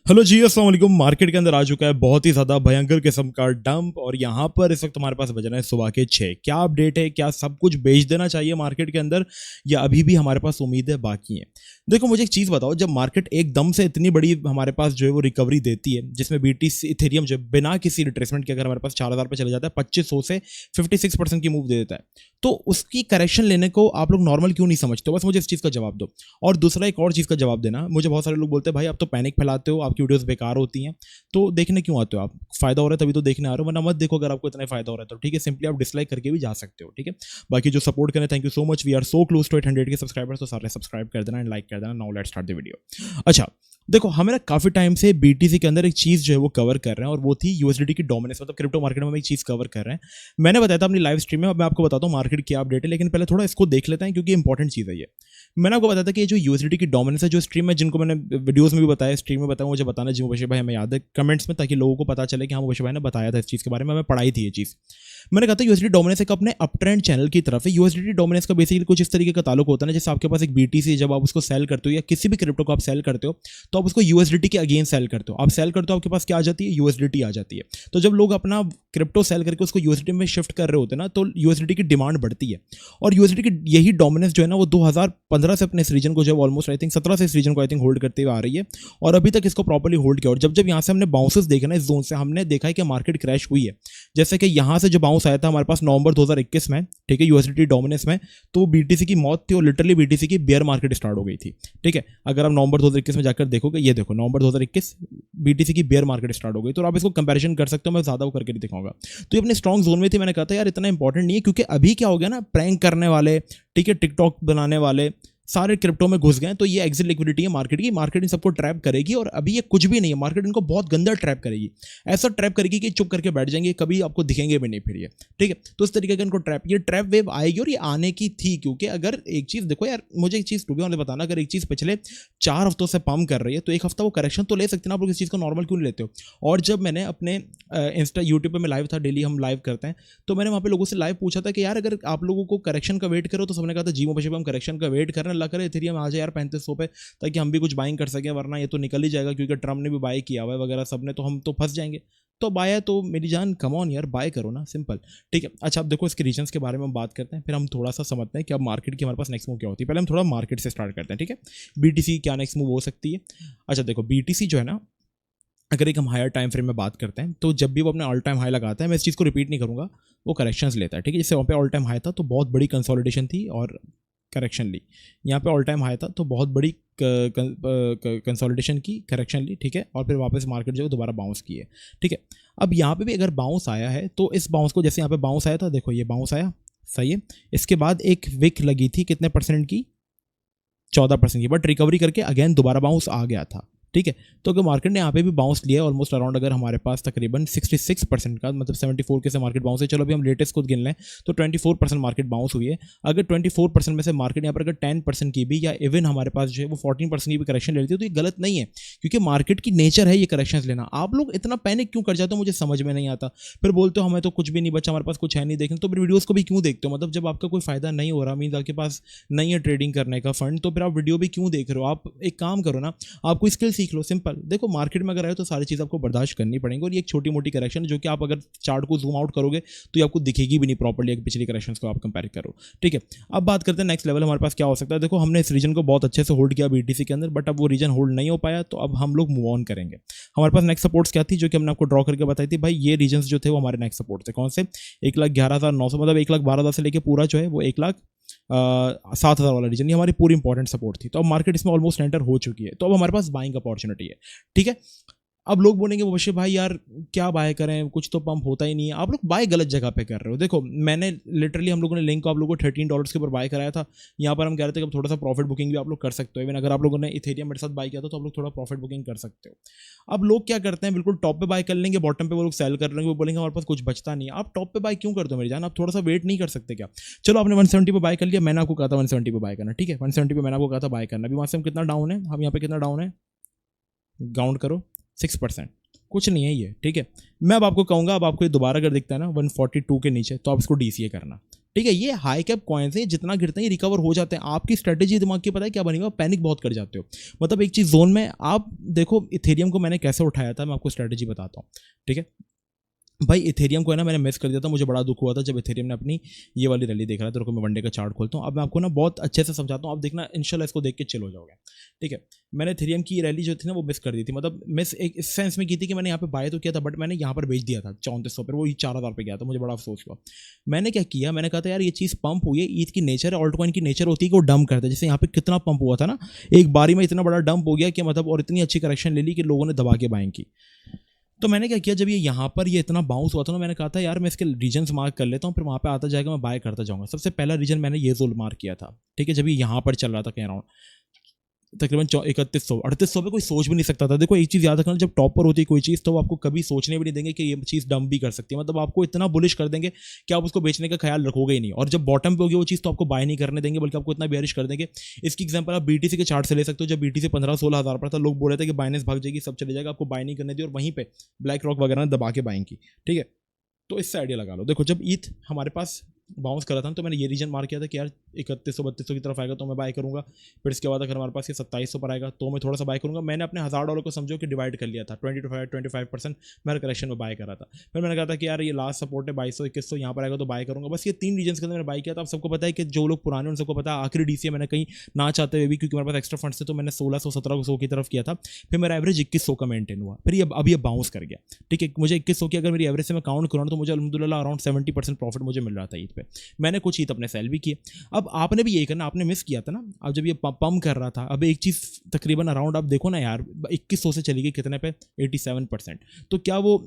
Hello जी, अस्सलाम वालेकुम। Market के अंदर आ चुका है बहुत ही ज़्यादा भयंकर किस्म का डंप और यहाँ पर इस वक्त हमारे पास बजना है सुबह के 6। क्या अपडेट है? क्या सब कुछ बेच देना चाहिए मार्केट के अंदर या अभी भी हमारे पास उम्मीदें बाकी हैं? देखो, मुझे एक चीज़ बताओ, जब मार्केट एकदम से इतनी बड़ी हमारे पास जो है वो रिकवरी देती है, जिसमें BTC इथेरियम जो है बिना किसी रिट्रेसमेंट के अगर हमारे पास 4000 पे चले जाता है, 2500 से 56% की मूव दे देता है, तो उसकी करेक्शन लेने को आप लोग नॉर्मल क्यों नहीं समझते हो? बस मुझे इस चीज़ का जवाब दो। और दूसरा एक और चीज़ का जवाब देना, मुझे बहुत सारे लोग बोलते हैं भाई आप तो पैनिक फैलाते हो, आपकी वीडियोस बेकार होती हैं, तो देखने क्यों आते हो? आप फायदा हो रहा है तभी तो देखने आ रहे हो, वरना मत देखो। अगर आपको इतना फायदा हो रहा है तो ठीक है, सिंपली आप डिसलाइक करके भी जा सकते हो। ठीक है, बाकी जो सपोर्ट करें, thank you so much. We are so close to 800 के सब्सक्राइबर्स, तो सारे सब्सक्राइब कर देना एंड लाइक कर देना। Now let's start the video. अच्छा, देखो, हमें ना काफी टाइम से BTC के अंदर एक चीज जो है वो कवर कर रहे हैं और वो थी USDT की डोमिनेंस, मतलब क्रिप्टो मार्केट में हम एक चीज कवर कर रहे हैं। मैंने बताया था अपनी लाइव स्ट्रीम में, अब मैं आपको बताता हूँ मार्केट क्या अपडेट है, लेकिन पहले थोड़ा इसको देख लेते हैं क्योंकि इंपॉर्टेंट चीज है ये। मैंने आपको बताया था कि ये जो USDT की डोमिनेंस है, जो स्ट्रीम में, जिनको मैंने वीडियोस में भी बताया, स्ट्रीम में बताया, मुझे बताना जी मुबशीर भाई, हमें याद है कमेंट्स में, ताकि लोगों को पता चले कि हाँ मुबशीर भाई ने बताया था इस चीज़ के बारे में, हमें पढ़ाई थी ये चीज़। मैंने कहा था USDT डोमिनेंस एक अपने अप ट्रेंड चैनल की तरफ है। USDT डोमिनेंस का बेसिकली कुछ इस तरीके का ताल्लुक होता है ना, जैसे आपके पास एक BTC, जब आप उसको सेल करते हो या किसी भी क्रिप्टो को आप सेल करते हो, तो आप उसको USDT के अगेंस्ट सेल करते हो। आप सेल करते हो, आपके पास क्या आ जाती है? USDT आ जाती है। तो जब लोग अपना क्रिप्टो सेल करके उसको USDT में शिफ्ट कर रहे होते हैं ना, तो USDT की डिमांड बढ़ती है। और USDT की यही डोमिनेंस जो है ना, वो 2015 से अपने इस रीजन को जो ऑलमोस्ट आई थिंक 17 से इस रीजन को आई थिंक होल्ड करते हुए आ रही है और अभी तक इसको प्रॉपर्ली होल्ड किया। और जब जब यहाँ से हमने बाउंसेस देखे ना इस जोन से, हमने देखा है कि मार्केट क्रैश हुई है। जैसे कि यहाँ से जो बाउंस आया था हमारे पास नवंबर 2021 में, ठीक है, USDT डोमिनेंस में, तो BTC की मौत थी और लिटरली BTC की बेयर मार्केट स्टार्ट हो गई थी। ठीक है, अगर आप नवंबर 2021 में जाकर देखोगे, ये देखो नवंबर 2021 BTC की बेयर मार्केट स्टार्ट हो गई, तो आप इसको कंपैरिजन कर सकते हो। मैं ज्यादा वो करके नहीं दिखाऊंगा। तो ये अपने स्ट्रॉन्ग जोन में थी। मैंने कहा था यार इतना इंपॉर्टेंट नहीं है, क्योंकि अभी क्या हो गया ना, प्रैंक करने वाले, ठीक है, टिकटॉक बनाने वाले सारे क्रिप्टो में घुस गए, तो ये एग्जिट लिक्विडिटी है मार्केट की। मार्केट इन सबको ट्रैप करेगी और अभी ये कुछ भी नहीं है, मार्केट इनको बहुत गंदा ट्रैप करेगी। ऐसा ट्रैप करेगी कि चुप करके बैठ जाएंगे, कभी आपको दिखेंगे भी नहीं फिर ये। ठीक है, तो इस तरीके का इनको ट्रैप, ये ट्रैप वेव आएगी और ये आने की थी। क्योंकि अगर एक चीज देखो यार, मुझे एक चीज टू बी ऑनेस्ट बताना, अगर एक चीज पिछले 4 हफ्तों से पंप कर रही है, तो एक हफ्ता वो करेक्शन तो ले सकते ना। आप लोग इस चीज को नॉर्मल क्यों नहीं लेते हो? और जब मैंने अपने इंस्टा यूट्यूब पे मैं लाइव था, डेली हम लाइव करते हैं, तो मैंने वहाँ पे लोगों से लाइव पूछा था कि यार अगर आप लोगों को करेक्शन का वेट करो, तो सबने कहा था जी मुबशीर, हम करेक्शन का वेट कर रहे हैं, अल्लाह करे इथेरियम आ जाए यार 3500 पे, ताकि हम भी कुछ बाइंग कर सकें, वरना ये तो निकल ही जाएगा, क्योंकि ट्रम्प ने भी बाय किया हुआ है वगैरह सब ने, तो हम तो फंस जाएंगे। तो बाय है तो मेरी जान, कम ऑन यार, बाय करो ना, सिंपल। ठीक है, अच्छा, अब देखो इसके रीजंस के बारे में हम बात करते हैं, फिर हम थोड़ा सा समझते हैं कि अब मार्केट की हमारे पास नेक्स्ट मूव क्या होती है। पहले हम थोड़ा मार्केट से स्टार्ट करते हैं, ठीक है। BTC क्या नेक्स्ट मूव हो सकती है? अच्छा देखो, BTC जो है ना, अगर एक हम हायर टाइम फ्रेम में बात करते हैं, तो जब भी वो अपने ऑल टाइम हाई लगाता है, मैं इस चीज़ को रिपीट नहीं करूंगा, वो करेक्शंस लेता है। ठीक है, जैसे वहाँ पे ऑल टाइम हाई था तो बहुत बड़ी कंसोलिडेशन थी और करेक्शन ली। यहाँ पे ऑल टाइम हाई था तो बहुत बड़ी कंसोलिडेशन की, करेक्शन ली, ठीक है, और फिर वापस मार्केट जो है दोबारा बाउंस की है। ठीक है, अब यहाँ पे भी अगर बाउंस आया है, तो इस बाउंस को, जैसे यहाँ पे बाउंस आया था, देखो ये बाउंस आया, सही है। इसके बाद एक विक लगी थी कितने परसेंट की? 14% की, बट रिकवरी करके अगेन दोबारा बाउंस आ गया था। ठीक है, तो अगर मार्केट ने यहाँ पे भी बाउंस लिया है ऑलमोस्ट अराउंड, अगर हमारे पास तकरीबन 66% का, मतलब 74 के से मार्केट बाउंस है। चलो अभी हम लेटेस्ट खुद गिन लें तो 24% मार्केट बाउंस हुई है। अगर 24% में से मार्केट यहाँ पर अगर 10% की भी, या इवन हमारे पास जो है वो 14% की भी करेक्शन ले लेती है, तो ये गलत नहीं है, क्योंकि मार्केट की नेचर है ये करेक्शन लेना। आप लोग इतना पैनिक क्यों कर जाते हो, मुझे समझ में नहीं आता। फिर बोलते हो हमें तो कुछ भी नहीं बचा, हमारे पास कुछ है नहीं देखने, तो फिर वीडियोस को भी क्यों देखते हो? मतलब जब आपका कोई फायदा नहीं हो रहा, मीन आपके पास नहीं है ट्रेडिंग करने का फंड, तो फिर आप वीडियो भी क्यों देख रहे हो? आप एक काम करो ना, आपको स्किल सीख लो, सिंपल। देखो मार्केट में अगर आए तो सारी चीज़ आपको बर्दाश्त करनी पड़ेंगी, और ये एक छोटी मोटी करेक्शन जो कि आप अगर चार्ट को जूम आउट करोगे तो ये आपको दिखेगी भी नहीं प्रॉपर्ली, एक पिछली करेक्शंस को आप कंपेयर करो। ठीक है, अब बात करते हैं नेक्स्ट लेवल हमारे पास क्या हो सकता है। देखो, हमने इस रीजन को बहुत अच्छे से होल्ड किया BTC के अंदर, बट अब वो रीजन होल्ड नहीं हो पाया, तो अब हम लोग मूव ऑन करेंगे। हमारे पास नेक्स्ट सपोर्ट्स क्या थी, जो कि हमने आपको ड्रॉ करके बताई थी भाई, ये रीजन जो थे वो हमारे नेक्स्ट सपोर्ट थे। कौन से? 1,11,900, मतलब 1,12,000 से लेकर पूरा जो है वो 1,07,000 वाला रीजन, ये हमारी पूरी इंपॉर्टेंट सपोर्ट थी। तो अब मार्केट इसमें ऑलमोस्ट एंटर हो चुकी है, तो अब हमारे पास बाइंग अपॉर्चुनिटी है। ठीक है, अब लोग बोलेंगे मुबशीर भाई यार क्या बाय करें, कुछ तो पंप होता ही नहीं है। आप लोग बाय गलत जगह पे कर रहे हो। देखो, मैंने लिटरली, हम लोगों ने लिंक को आप लोगों को $13 के ऊपर बाय कराया था। यहाँ पर हम कह रहे थे कि थोड़ा सा प्रॉफिट बुकिंग भी आप लोग कर सकते हो। इवन अगर आप लोगों ने इथेरियम मेरे साथ बाय किया था, तो आप लोग थोड़ा प्रॉफिट बुकिंग कर सकते हो। अब लोग क्या करते हैं, बिल्कुल टॉप पे बाय कर लेंगे, बॉटम पे वो लोग सेल कर लेंगे, वो बोलेंगे हमारे पास कुछ बचता नहीं है। आप टॉप पे बाय क्यों करते हो मेरी जान? आप थोड़ा सा वेट नहीं कर सकते क्या? चलो, आपने 170 पे बाय कर लिया, मैंने आपको कहा था 170 पे बाय करना, ठीक है, 170 पे मैंने आपको कहा था बाय करना। अभी वहाँ से हम कितना डाउन है, हम यहाँ पे कितना डाउन है, काउंट करो, 6%, कुछ नहीं है ये। ठीक है, मैं अब आपको कहूँगा, अब आपको ये दोबारा अगर दिखता है ना 142 के नीचे, तो आप इसको DCA करना। ठीक है, ये हाई कैप कॉइन्स हैं, जितना गिरते हैं रिकवर हो जाते हैं। आपकी स्ट्रेटेजी दिमाग की पता है क्या बनेगा, पैनिक बहुत कर जाते हो। मतलब एक चीज़ जोन में आप देखो, इथेरियम को मैंने कैसे उठाया था, मैं आपको स्ट्रेटेजी बताता हूँ। ठीक है भाई, इथेरियम को है ना मैंने मिस कर दिया था, मुझे बड़ा दुख हुआ था जब इथेरियम ने अपनी ये वाली रैली देख रहा था। तो मैं वनडे का चार्ट खोलता हूँ, अब मैं आपको ना बहुत अच्छे से समझाता हूँ, आप देखना इंशाल्लाह इसको देख के चिल हो जाओगे। ठीक है, मैंने इथेरियम की रैली जो थी ना वो मिस कर दी थी, मतलब मिस एक इस सेंस में की थी कि मैंने यहाँ पे बाय तो किया था, बट मैंने यहाँ पर बेच दिया था 3400 पर, वो 4000 पे गया था, मुझे बड़ा अफसोस हुआ। मैंने क्या किया, मैंने कहा था यार ये चीज़ पंप हुई है, ईद की नेचर है, ऑल्ट कॉइन की नेचर होती है कि वो डंप करता है। जैसे यहाँ पे कितना पंप हुआ था ना, एक बारी में इतना बड़ा डंप हो गया कि मतलब, और इतनी अच्छी करेक्शन ले ली कि लोगों ने दबा के बाइंग की। तो मैंने क्या किया, जब ये यहाँ पर ये इतना बाउंस हुआ था ना, मैंने कहा था यार मैं इसके रीजन्स मार्क कर लेता हूँ, फिर वहाँ पे आता जाएगा मैं बाय करता जाऊँगा। सबसे पहला रीजन मैंने ये जोन मार्क किया था। ठीक है, जब ये यहाँ पर चल रहा था कहीं अराउंड तकरीबन 3100 पे कोई सोच भी नहीं सकता था। देखो एक चीज़ याद रखना, जब टॉप पर होती है कोई चीज़ तो वो आपको कभी सोचने भी नहीं देंगे कि ये चीज़ डंप भी कर सकती है। मतलब आपको इतना बुलिश कर देंगे कि आप उसको बेचने का ख्याल रखोगे ही नहीं, और जब बॉटम पे होगी वो चीज़ तो आपको बाय नहीं करने देंगे, बल्कि आपको इतना बेयरिश कर देंगे। इसकी एग्जांपल आप बीटीसी के चार्ट से ले सकते हो। जब बीटीसी 15-16 हज़ार पर था, लोग बोल रहे थे कि बाइनेंस भाग जाएगी, सब चले जाएगा, आपको बाय नहीं करने दी, और वहीं पे ब्लैक रॉक वगैरह ने दबा के बाइंग की। ठीक है, तो इससे आइडिया लगा लो। देखो जब ईथ हमारे पास बाउंस करा था तो मैंने ये रीजन मार्क किया था कि यार 3100-3200 की तरफ आएगा तो मैं बाय करूंगा। फिर इसके बाद अगर हमारे पास ये 2700 पर आएगा तो मैं थोड़ा सा बाय करूंगा। मैंने अपने $1000 को समझो कि डिवाइड कर लिया था, 25% मैंने करेक्शन में बाय करा था। फिर मैंने कहा था कि यार ये लास्ट सपोर्ट है 2200-2100, यहाँ पर आएगा तो बाय करूंगा। बस ये 3 रीजन के अंदर मैंने बाय किया था। अब सबको पता है कि जो लोग पुराने उन सबको पता है, आखिरी डीसीए मैंने कहीं ना चाहते हुए भी, क्योंकि मेरे पास एक्स्ट्रा फंड्स थे, तो मैंने 1600-1700 की तरफ किया था। फिर मेरा एवरेज 2100 का मेंटेन हुआ, फिर ये अब ये बाउंस कर गया। ठीक है, मुझे 2100 की अगर मेरी एवरेज से मैं काउंट करूँ तो मुझे अल्हम्दुलिल्लाह अराउंड 70% प्रॉफिट मुझे मिल रहा था ईद पे। मैंने कुछ ईद अपने सेल भी किए। अब आपने भी यही करना, आपने मिस किया था ना। अब जब ये पम्प कर रहा था, अब एक चीज़ तकरीबन अराउंड आप देखो ना यार, 2100 से चली गई कितने पे, 87%। तो क्या वो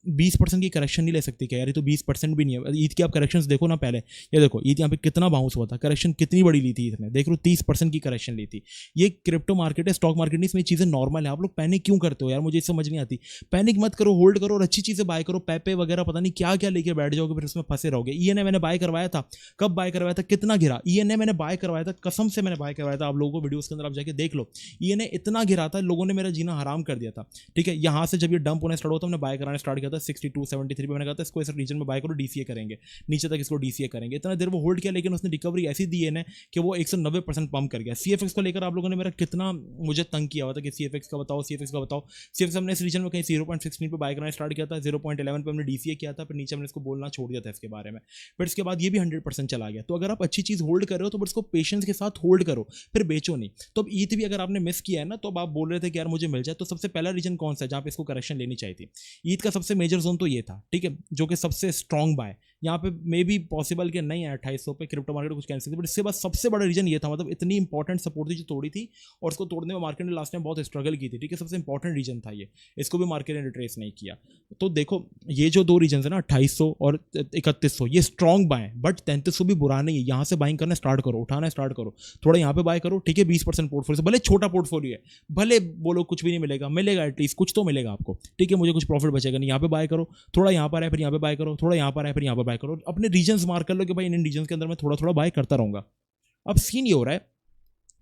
20% की करेक्शन नहीं ले सकती क्या यार? ये तो 20% भी नहीं है। ईद की आप करेक्शंस देखो ना पहले, ये देखो ईद यहाँ पे कितना बाउंस हुआ था, करेक्शन कितनी बड़ी ली थी ईद ने, देख लो 30% की करेक्शन ली थी। ये क्रिप्टो मार्केट है, स्टॉक मार्केट नहीं, इसमें चीज़ें नॉर्मल है। आप लोग पैनिक क्यों करते हो यार, मुझे समझ नहीं आती। पैनिक मत करो, होल्ड करो और अच्छी चीज़ें बाय करो। पैपे वगैरह पता नहीं क्या क्या लेके बैठ जाओगे, फिर उसमें फंसे रहोगे। ईएनए मैंने बाय करवाया था, कब बाय करवाया था, कितना गिरा ईएनए मैंने बाय करवाया था, कसम से मैंने बाय करवाया था। आप लोगों को वीडियोस के अंदर आप जाके देख लो, ईएनए इतना गिरा था, लोगों ने मेरा जीना हराम कर दिया था। ठीक है, यहाँ से जब ये डंप होने स्टार्ट हुआ तो हमने बाय कराना स्टार्ट किया था 62-73 पे। मैंने कहा था इसको इस रीजन में बाय करो, डीसीए करेंगे, नीचे तक इसको डीसीए करेंगे। इतना देर वो होल्ड किया, लेकिन उसने रिकवरी ऐसी दी है ना कि वो 190% पंप कर गया। सीएफएक्स को लेकर आप लोगों ने मेरा कितना मुझे तंग किया हुआ था कि सीएफएक्स का बताओ, सीएफएक्स का बताओ। सीएफएक्स हमने इस रीजन में कहीं 0.16 पे बाय करना स्टार्ट किया था, 0.11 पे हमने डीसीए किया था, फिर नीचे हमने इसको बोलना छोड़ दिया था इसके बारे में। फिर इसके बाद ये भी 100% चला गया। तो अगर आप अच्छी चीज़ होल्ड कर रहे हो तो इसको पेशेंस के साथ होल्ड करो, फिर बेचो नहीं। तो अब ईद भी अगर आपने मिस किया है ना, तो अब आप बोल रहे थे कि यार मुझे मिल जाए, तो सबसे पहला रीजन कौन सा है जहाँ पे इसको करेक्शन लेनी चाहिए थी? ईद का सबसे मेजर जोन तो ये था। ठीक है, जो कि सबसे स्ट्रॉन्ग बाय, यहाँ पे मे बी पॉसिबल कि नहीं है 2800 पे क्रिप्टो मार्केट कुछ कैंसिल, बट इसके बाद सबसे बड़ा रीजन ये था। मतलब इतनी इंपॉर्टेंट सपोर्ट थी जो तोड़ी थी, और उसको तोड़ने में मार्केट ने लास्ट टाइम बहुत स्ट्रगल की थी। ठीक है, सबसे इंपॉर्टेंट रीजन था ये, इसको भी मार्केट ने रिट्रेस नहीं किया। तो देखो ये जो दो रीजन है ना, 2800 और 3100, ये स्ट्रॉन्ग बाय, बट 3300 भी बुरा नहीं है। यहाँ से बाइंग करना स्टार्ट करो, उठाना स्टार्ट करो, थोड़ा यहाँ पे बाय करो। ठीक है, 20% पोर्टफोलियो से, भले छोटा पोर्टफोलियो है, भले बोलो कुछ भी नहीं मिलेगा, मिलेगा एटलीस्ट कुछ तो मिलेगा आपको। ठीक है, मुझे कुछ प्रॉफिट बचेगा नहीं, यहाँ पे बाय करो, थोड़ा यहाँ पर है फिर यहाँ पे बाय करो, थोड़ा यहाँ पर है फिर यहाँ पर बाय करो। अपने रीजन्स मार्क कर लो कि भाई इन रीजन्स के अंदर मैं थोड़ा थोड़ा बाय करता रहूंगा। अब सीन ये हो रहा है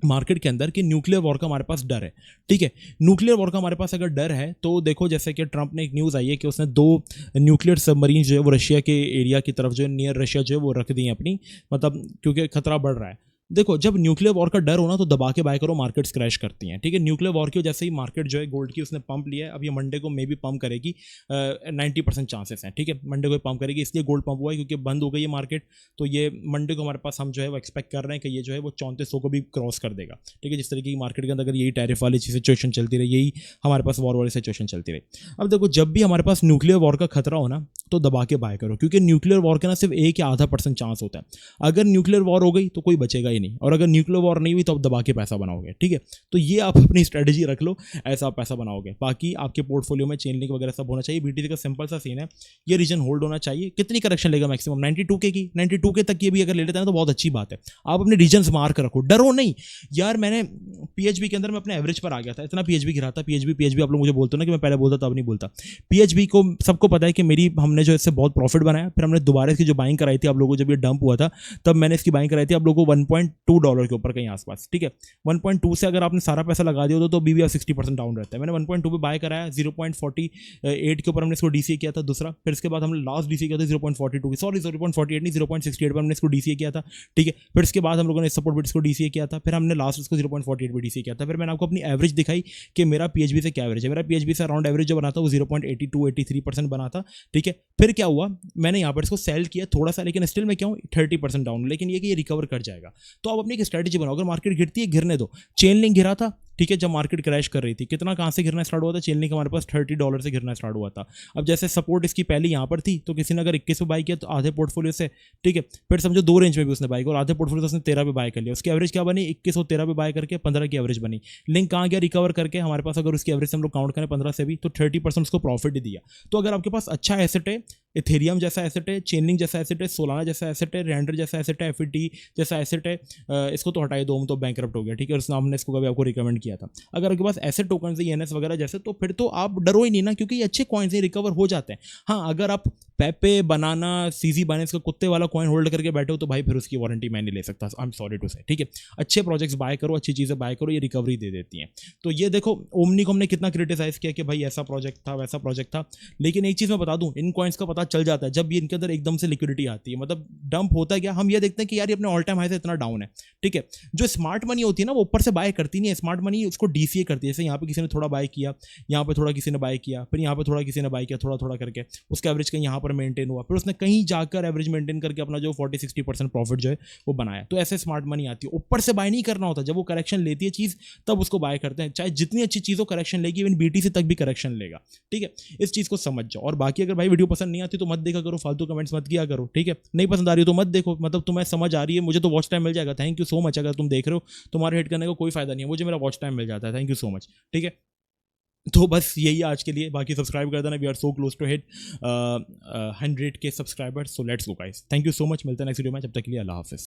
मार्केट के अंदर कि न्यूक्लियर वॉर का हमारे पास डर है। ठीक है, न्यूक्लियर वॉर का हमारे पास अगर डर है तो देखो, जैसे कि ट्रंप ने एक न्यूज़ आई है कि उसने 2 न्यूक्लियर सबमरीन जो है वो रशिया के एरिया की तरफ जो है, नियर रशिया जो है वो रख दी है अपनी, मतलब क्योंकि खतरा बढ़ रहा है। देखो जब न्यूक्लियर वॉर का डर होना तो दबा के बाय करो, मार्केट्स क्रैश करती हैं। ठीक है, न्यूक्लियर वॉर की वजह से ही मार्केट जो है गोल्ड की उसने पंप लिया है। अब ये मंडे को मे भी पंप करेगी, 90% चांसेस हैं। ठीक है, मंडे को पंप करेगी, इसलिए गोल्ड पंप हुआ है क्योंकि बंद हो गई है मार्केट। तो ये मंडे को हमारे पास हम जो है वो एक्सपेक्ट कर रहे हैं कि ये जो है वो 3400 को भी क्रॉस कर देगा। ठीक है, जिस तरीके की मार्केट के अंदर अगर यही टैरिफ वाली सिचुएशन चलती रही, यही हमारे पास वॉर वाली सिचुएशन चलती रही। अब देखो जब भी हमारे पास न्यूक्लियर वॉर का खतरा हो ना, तो दबा के बाय करो, क्योंकि न्यूक्लियर वॉर का ना सिर्फ 1 या आधा % चांस होता है। अगर न्यूक्लियर वॉर हो गई तो कोई बचेगा ही नहीं, और अगर न्यूक्लियर वॉर नहीं हुई तो आप दबा के पैसा बनाओगे। ठीक है, तो ये आप अपनी स्ट्रेटजी रख लो, ऐसा आप पैसा बनाओगे। बाकी आपके पोर्टफोलियो में चेन लिंक वगैरह सब होना चाहिए। बीटीसी का सिंपल सा सीन है, ये रीजन होल्ड होना चाहिए। कितनी करेक्शन लेगा मैक्सिमम 92K की, 92K तक ये भी अगर ले लेता है तो बहुत अच्छी बात है। आप अपने रीजन मार्क रखो, डरो नहीं यार। मैंने पीएचबी के अंदर मैं अपने एवरेज पर आ गया था, इतना पीएचबी गिरा था। पीएचबी आप लोग मुझे बोलते हो ना कि मैं पहले बोलता था अब नहीं बोलता। पीएचबी को सबको पता है कि मेरी हमने जो इससे बहुत प्रॉफिट बनाया, फिर हमने दोबारा इसकी जो बाइंग कराई थी आप लोगों को, जब ये डंप हुआ था तब मैंने इसकी बाइंग कराई थी आप लोगों को $1.2 के ऊपर कहीं आसपास, ठीक है। 1.2 से अगर आपने सारा पैसा लगा दिया तो भी 60% डाउन रहता है। मैंने 1.2 पे बाय कराया, 0.48 के ऊपर हमने इसको डीसीए किया था दूसरा, फिर इसके बाद हमने लास्ट डीसीए किया था 0.42, सॉरी 0.48 नहीं 0.68 पर हमने इसको डीसीए किया था, ठीक है। फिर इसके बाद हम लोगों ने सपोर्ट बिट्स को डीसीए किया था, फिर हमने लास्ट इसको 0.48 पे डीसीए किया था। फिर मैंने आपको अपनी एवरेज दिखाई कि मेरा पीएचबी से क्या एवरेज है। मेरा पीएचबी से अराउंड एवरेज जो बना था वो 0.82-83% बना था, ठीक है। फिर क्या हुआ, मैंने यहाँ पर इसको सेल किया थोड़ा सा, लेकिन स्टिल मैं क्या हूँ 30% डाउन, लेकिन ये कि ये रिकवर कर जाएगा। तो आप अपनी एक स्ट्रैटेजी बनाओ, अगर मार्केट गिरती है गिरने दो। चेन लिंक गिरा था, ठीक है, जब मार्केट क्रैश कर रही थी, कितना कहाँ से गिरना स्टार्ट हुआ था, चेन लिंक हमारे पास $30 से गिरना स्टार्ट हुआ था। अब जैसे सपोर्ट इसकी पहले यहाँ पर थी, तो किसी ने अगर 21 पे बाय किया तो आधे पोर्टफोलियो से, ठीक है, फिर समझो 2 रेंज में भी उसने बाय किया और आधे पोर्टफोलियो से उसने 13 पे बाय कर लिया। उसकी एवरेज क्या बनी, 21 और 13 पे बाय करके 15 की एवरेज बनी। लिंक कहाँ गया, रिकवर करके हमारे पास अगर उसकी एवरेज से हम लोग काउंट करें 15 से भी, तो 30% उसको प्रॉफिट ही दिया। तो अगर आपके पास अच्छा एसेट है, इथेरियम जैसा एसेट है, चेनलिंग जैसा एसेट है, सोलाना जैसा एसेट है, रेंडर जैसा एसेट है, एफईटी जैसा एसेट है, इसको तो हटाए दो, हम तो बैंकरप्ट हो गया, ठीक है, और हमने इसको कभी आपको रिकमेंड किया था। अगर आपके पास एसेट टोकन है ईएनएस वगैरह जैसे, तो फिर तो आप डरो ही नहीं ना, क्योंकि ये अच्छे कॉइन्स हैं, रिकवर हो जाते हैं। हाँ, अगर आप पेपे, बनाना, सीजी बाइनेंस का कुत्ते वाला कॉइन होल्ड करके बैठे हो तो भाई फिर उसकी वारंटी मैं नहीं ले सकता, आई एम सॉरी टू से, ठीक है। अच्छे प्रोजेक्ट्स बाय करो, अच्छी चीज़ें बाय करो, ये रिकवरी दे देती हैं। तो ये देखो ओमनी को हमने कितना क्रिटिसाइज किया कि भाई ऐसा प्रोजेक्ट था वैसा प्रोजेक्ट था, लेकिन एक चीज़ मैं बता दूं, इन कॉइन्स का पता चल जाता है जब ये इनके अंदर एकदम से लिक्विडिटी आती है, मतलब डंप होता है क्या, हम ये देखते हैं कि यार ये अपने ऑल टाइम हाई से इतना डाउन है, ठीक है। जो स्मार्ट मनी होती है ना वो ऊपर से बाय करती नहीं है, स्मार्ट मनी उसको डीसीए करती है। जैसे यहाँ पे किसी ने थोड़ा बाय किया, यहाँ पे थोड़ा किसी ने बाय किया, फिर यहाँ पे थोड़ा किसी ने बाय किया, थोड़ा थोड़ा करके उसका एवरेज कहीं यहाँ पर मेंटेन हुआ, फिर उसने कहीं जाकर एवरेज मेंटेन करके अपना जो 40-60% प्रॉफिट जो है वो बनाया। तो ऐसे स्मार्ट मनी आती है, ऊपर से बाय नहीं करना होता, जब वो करेक्शन लेती है चीज़ तब उसको बाय करते हैं, चाहे जितनी अच्छी चीज़ हो करेक्शन लेगी, इवन बीटीसी तक भी करेक्शन लेगा, ठीक है। इस चीज़ को समझ जाओ। और बाकी अगर भाई वीडियो पसंद नहीं आती तो मत देखा करो, फालतू कमेंट्स मत किया करो, ठीक है। नहीं पसंद आ रही हो तो मत देखो, मतलब तुम्हें समझ आ रही है, मुझे तो वॉच टाइम मिल जाएगा, थैंक यू सो मच। अगर तुम देख रहे हो, तुम्हारे हिट करने का कोई फायदा नहीं है, मुझे मेरा वॉच टाइम मिल जाता है, थैंक यू सो मच, ठीक है। तो बस यही आज के लिए, बाकी सब्सक्राइब कर देना, we are so close to hit 100K subscribers, so let's go guys, thank you so much. मिलते हैं नेक्स्ट वीडियो में, जब तक के लिए अल्लाह हाफिज़।